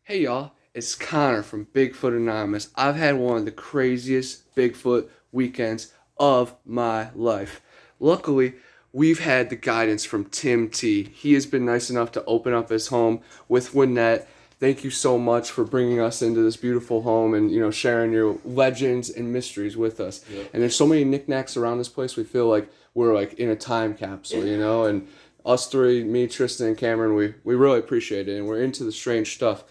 Hey y'all, it's Connor from Bigfoot Anonymous. I've had one of the craziest Bigfoot weekends of my life. Luckily, we've had the guidance from Tim T. He has been nice enough to open up his home with Winnette. Thank you so much for bringing us into this beautiful home and sharing your legends and mysteries with us. Yep. And there's so many knickknacks around this place. We feel like we're like in a time capsule, and us three, me, Tristan, and Cameron, we really appreciate it, and we're into the strange stuff.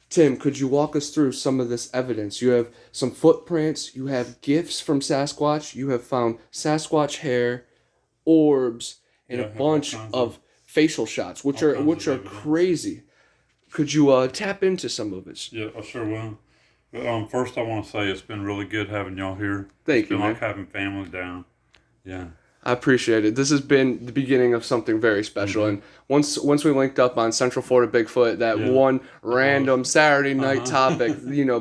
Tim, could you walk us through some of this evidence? You have some footprints, you have gifts from Sasquatch, you have found Sasquatch hair, orbs, and Yeah, a I have all bunch kinds of facial shots, which all are kinds which of are evidence. crazy. Could you tap into some of it? Yeah, I sure will. But, first, I want to say it's been really good having y'all here. Thank It's you, been man. like having family down. Yeah. I appreciate it. This has been the beginning of something very special. Mhm. And once we linked up on Central Florida Bigfoot, that Yeah. one random Saturday night Uh-huh. topic,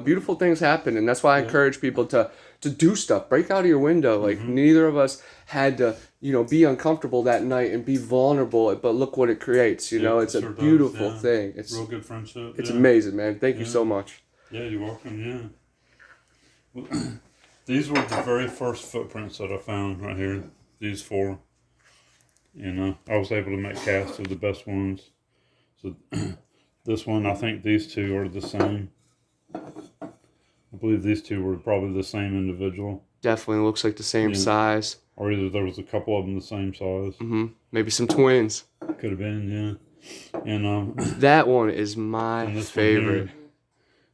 beautiful things happen. And that's why I Yeah. encourage people to do stuff. Break out of your window. Like Mhm. neither of us had to, be uncomfortable that night and be vulnerable. But look what it creates. Yeah, It's it a sure does, beautiful yeah. thing. It's Real good friendship. it's Yeah. amazing, man. Thank you Yeah. so much. Yeah, you're welcome. Yeah. These were the very first footprints that I found right here. These four. I was able to make casts of the best ones. So this one, I think these two are the same. I believe these two were probably the same individual. Definitely looks like the same Yeah. size. Or either there was a couple of them the same size. Maybe some twins. Could have been, yeah. And That one is my and this favorite. one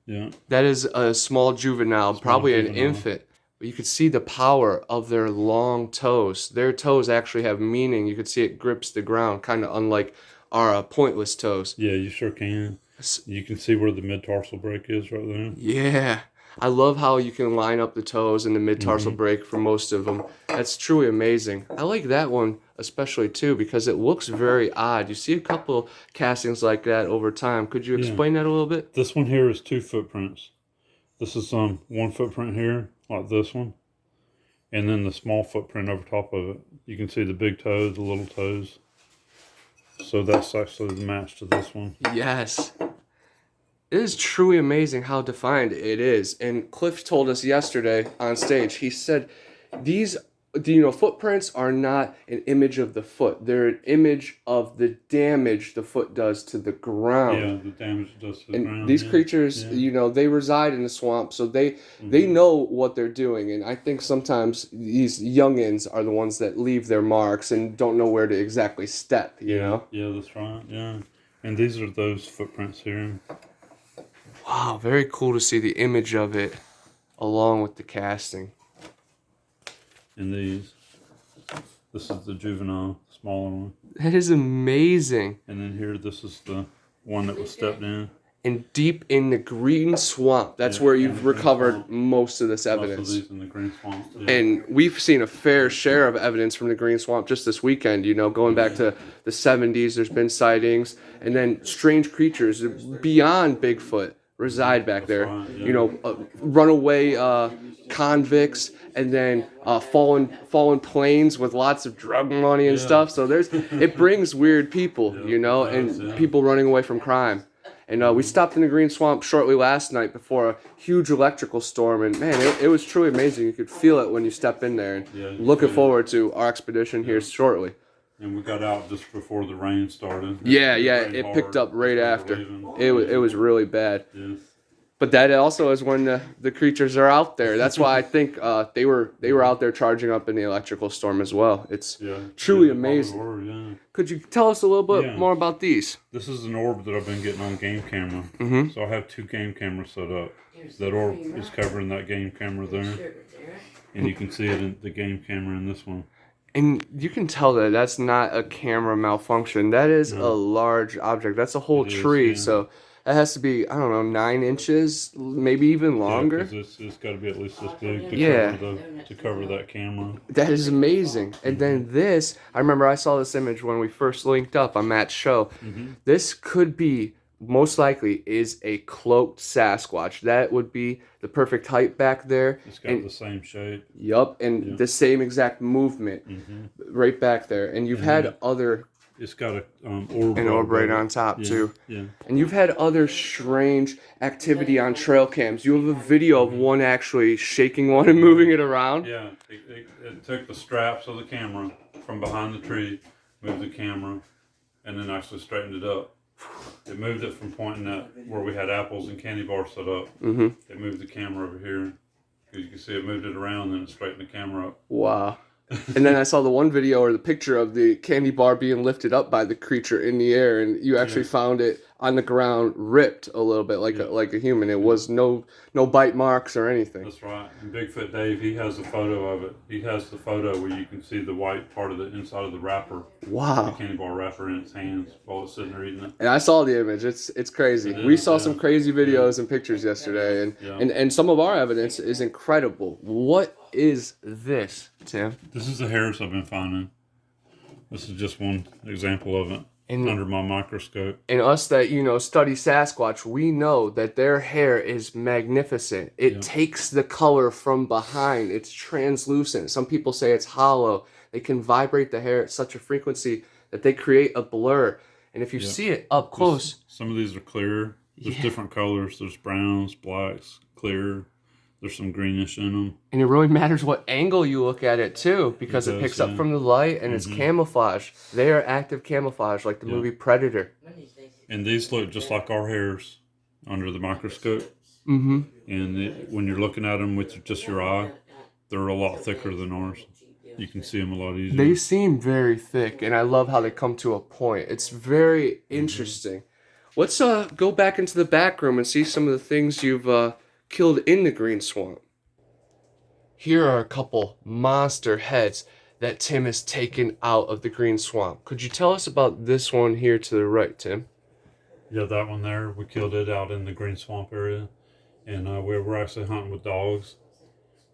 here, yeah. That is a small juvenile, probably an juvenile. infant. But you could see the power of their long toes. Their toes actually have meaning. You could see it grips the ground, kind of unlike our pointless toes. Yeah, you sure can. You can see where the mid-tarsal break is right there. Yeah. I love how you can line up the toes and the mid-tarsal break for most of them. That's truly amazing. I like that one especially too because it looks very odd. You see a couple castings like that over time. Could you explain that a little bit? This one here is two footprints. This is one footprint here, like this one. And then the small footprint over top of it. You can see the big toes, the little toes. So that's actually the match to this one. Yes. It is truly amazing how defined it is. And Cliff told us yesterday on stage, he said these footprints are not an image of the foot. They're an image of the damage the foot does to the ground. Yeah, the damage it does to the And ground. these yeah. creatures, Yeah. they reside in the swamp, so they know what they're doing. And I think sometimes these youngins are the ones that leave their marks and don't know where to exactly step, you know? Yeah, that's right. Yeah. And these are those footprints here. Wow, very cool to see the image of it along with the casting. And this is the juvenile, smaller one. That is amazing. And then here, this is the one that was stepped in. And deep in the green swamp, that's Yeah, where in you've the green recovered swamp. most of this Most evidence. of these in the green swamp. Yeah. And we've seen a fair share of evidence from the Green Swamp just this weekend, going back to the 70s, there's been sightings, and then strange creatures beyond Bigfoot reside back there. right, yeah. Runaway convicts, and then fallen planes with lots of drug money and stuff. So it brings weird people, it does, and yeah. people running away from crime. And we stopped in the Green Swamp shortly last night before a huge electrical storm. And man, it was truly amazing. You could feel it when you step in there. And Yeah, looking yeah. forward to our expedition here shortly. And we got out just before the rain started. Yeah, It rained it hard picked up right as we after. were leaving. It was really bad. Yes. But that also is when the creatures are out there. That's why I think they were out there charging up in the electrical storm as well. It's Yeah. truly Yeah, they probably amazing. were, yeah. Could you tell us a little bit Yeah. more about these? This is an orb that I've been getting on game camera. Mhm. So I have two game cameras set up. That orb is covering that game camera there. And you can see it in the game camera in this one. And you can tell that that's not a camera malfunction. That is a large object. That's a whole It is, tree. yeah. So it has to be, I don't know, 9 inches, maybe even longer. Yeah, 'cause it's got to be at least this big to Yeah. cover that camera. That is amazing. And then this, I remember I saw this image when we first linked up on Matt's show. This could be, most likely, is a cloaked Sasquatch. That would be the perfect height back there. It's got the same shape. Yup, and the same exact movement right back there. And you've had other It's got a orb. An orb right on top, too. Yeah. And you've had other strange activity on trail cams. You have a video of one actually shaking one and moving it around. Yeah. It took the straps of the camera from behind the tree, moved the camera, and then actually straightened it up. It moved it from pointing at where we had apples and candy bars set up. Mm-hmm. It moved the camera over here. You can see it moved it around, and it straightened the camera up. Wow. And then I saw the one video or the picture of the candy bar being lifted up by the creature in the air, and you actually found it on the ground, ripped a little bit like a human. It was no bite marks or anything. That's right. And Bigfoot Dave, he has a photo of it. He has the photo where you can see the white part of the inside of the wrapper. Wow. The candy bar wrapper in its hands while it's sitting there eating it. And I saw the image. It's crazy. We saw some crazy videos and pictures yesterday, and some of our evidence is incredible. What is this, Tim? This is the hairs I've been finding. This is just one example of it under my microscope. And us that, study Sasquatch, we know that their hair is magnificent. It takes the color from behind. It's translucent. Some people say it's hollow. They can vibrate the hair at such a frequency that they create a blur. And if you see it up close... Some of these are clear. There's different colors. There's browns, blacks, clear. There's some greenish in them. And it really matters what angle you look at it, too, because it picks up from the light, and it's camouflage. They are active camouflage, like the movie Predator. And these look just like our hairs under the microscope. Mm-hmm. And when you're looking at them with just your eye, they're a lot thicker than ours. You can see them a lot easier. They seem very thick, and I love how they come to a point. It's very interesting. Let's go back into the back room and see some of the things you've killed in the green swamp. Here are a couple monster heads that Tim has taken out of the green swamp. Could you tell us about this one here to the right, Tim? Yeah, that one there, we killed it out in the green swamp area. And we were actually hunting with dogs.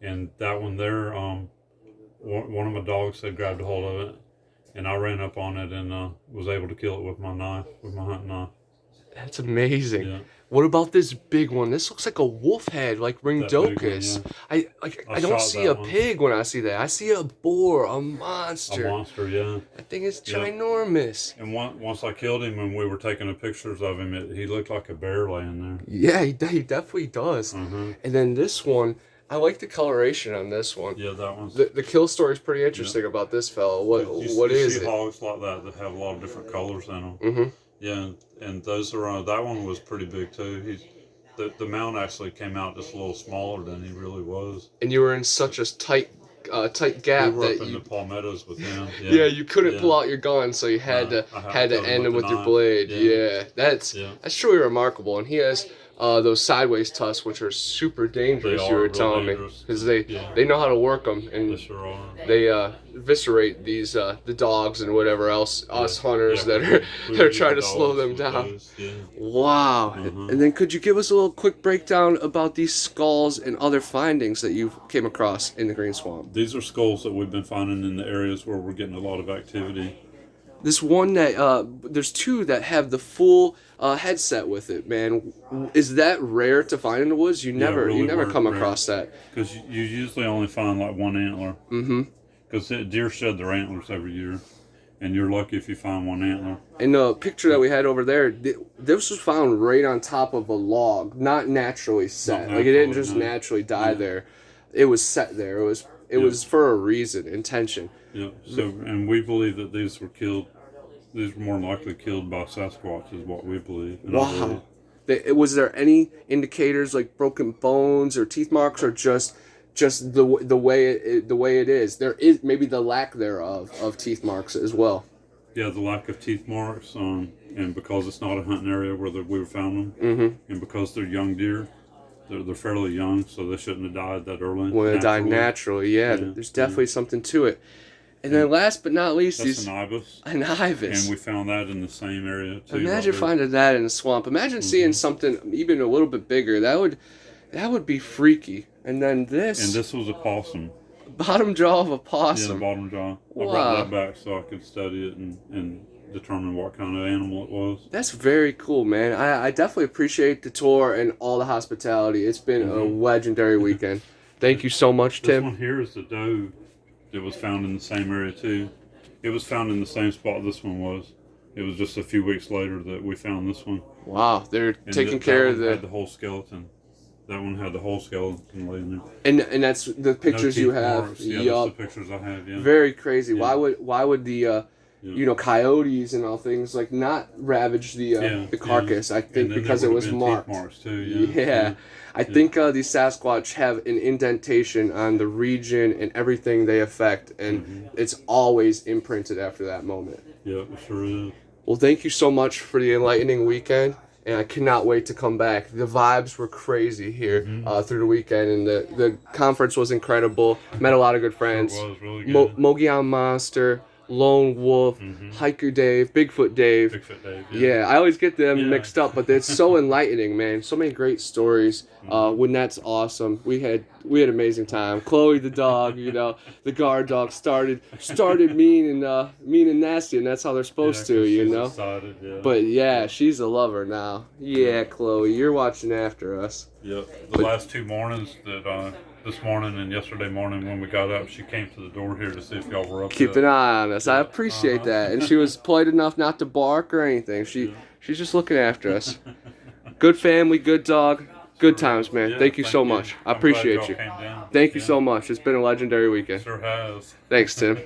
And that one there, one of my dogs had grabbed a hold of it. And I ran up on it and was able to kill it with my knife, with my hunting knife. That's amazing. Yeah. What about this big one? This looks like a wolf head, like Ringdokus. I don't see a pig when I see that. I see a boar, a monster. A monster, yeah. That thing is ginormous. And once I killed him and we were taking the pictures of him, he looked like a bear laying there. Yeah, he definitely does. And then this one, I like the coloration on this one. Yeah, that one's... The kill story is pretty interesting about this fellow. What is it? You see hogs like that have a lot of different colors in them. Yeah, and those are that one was pretty big too. The mount actually came out just a little smaller than he really was. And you were in such a tight gap we were that up in the palmettos with him. Yeah, you couldn't pull out your gun, so you had to end him with your blade. Yeah, that's truly remarkable. And he has those sideways tusks, which are super dangerous. You were telling me, because they know how to work them, and they eviscerate these the dogs and whatever else us hunters that are trying to slow them down. Wow! And then could you give us a little quick breakdown about these skulls and other findings that you came across in the green swamp? These are skulls that we've been finding in the areas where we're getting a lot of activity. This one that there's two that have the full headset with it, man. Is that rare to find in the woods? You never come across that. Because you usually only find like one antler. Because deer shed their antlers every year, and you're lucky if you find one antler. And the picture that we had over there, this was found right on top of a log, not naturally set. Like it didn't just naturally die there. It was set there. It was for a reason, intention. Yeah. So, and we believe that these were killed. These were more than likely killed by Sasquatch, is what we believe. Wow. Was there any indicators like broken bones or teeth marks, or just the way it is? There is maybe the lack thereof of teeth marks as well. Yeah, the lack of teeth marks, and because it's not a hunting area where we found them, and because they're young deer. They're fairly young, so they shouldn't have died that early. When they died naturally, there's definitely something to it. And then last but not least, that's an ibis. An ibis. And we found that in the same area too. Imagine finding that in a swamp. Imagine seeing something even a little bit bigger. That would be freaky. And then this. And this was a possum. Bottom jaw of a possum. Yeah, the bottom jaw. Wow. I brought that back so I could study it and determine what kind of animal it was. That's very cool, man. I definitely appreciate the tour and all the hospitality. It's been a legendary weekend. Thank you so much, Tim. This one here is the doe that was found in the same area too. It was found in the same spot this one was. It was just a few weeks later that we found this one. Wow, they're And taking care of that one the. had the whole skeleton. That one had the whole skeleton laying there. And that's the pictures No you teeth have. marks. Yeah, Yup. that's the pictures I have. Yeah. Very crazy. Yeah. Why would the coyotes and all things like not ravage the carcass? I think And then because there it would was have been marked. teeth marks too. Yeah. I think these Sasquatch have an indentation on the region and everything they affect, and it's always imprinted after that moment. Yeah, it sure is. Well, thank you so much for the enlightening weekend, and I cannot wait to come back. The vibes were crazy here through the weekend, and the conference was incredible. Met a lot of good friends. It was really good. Mogollon Monster, Lone Wolf, Hiker Dave, Bigfoot Dave. Bigfoot Dave. Yeah, I always get them Yeah. mixed up, but it's so enlightening, man. So many great stories. Wynnette's awesome. We had amazing time. Chloe the dog, the guard dog started mean and nasty, and that's how they're supposed to, She's excited, yeah. But yeah, she's a lover now. Yeah, Chloe, you're watching after us. Yep. The last 2 mornings that this morning and yesterday morning when we got up, she came to the door here to see if y'all were up. Keep an eye on us. I appreciate that, and she was polite enough not to bark or anything. She's just looking after us. Good family, good dog. Good times, man. Yeah, thank you so much. I appreciate you. Came down. Thank you so much. It's been a legendary weekend. Sure has. Thanks, Tim.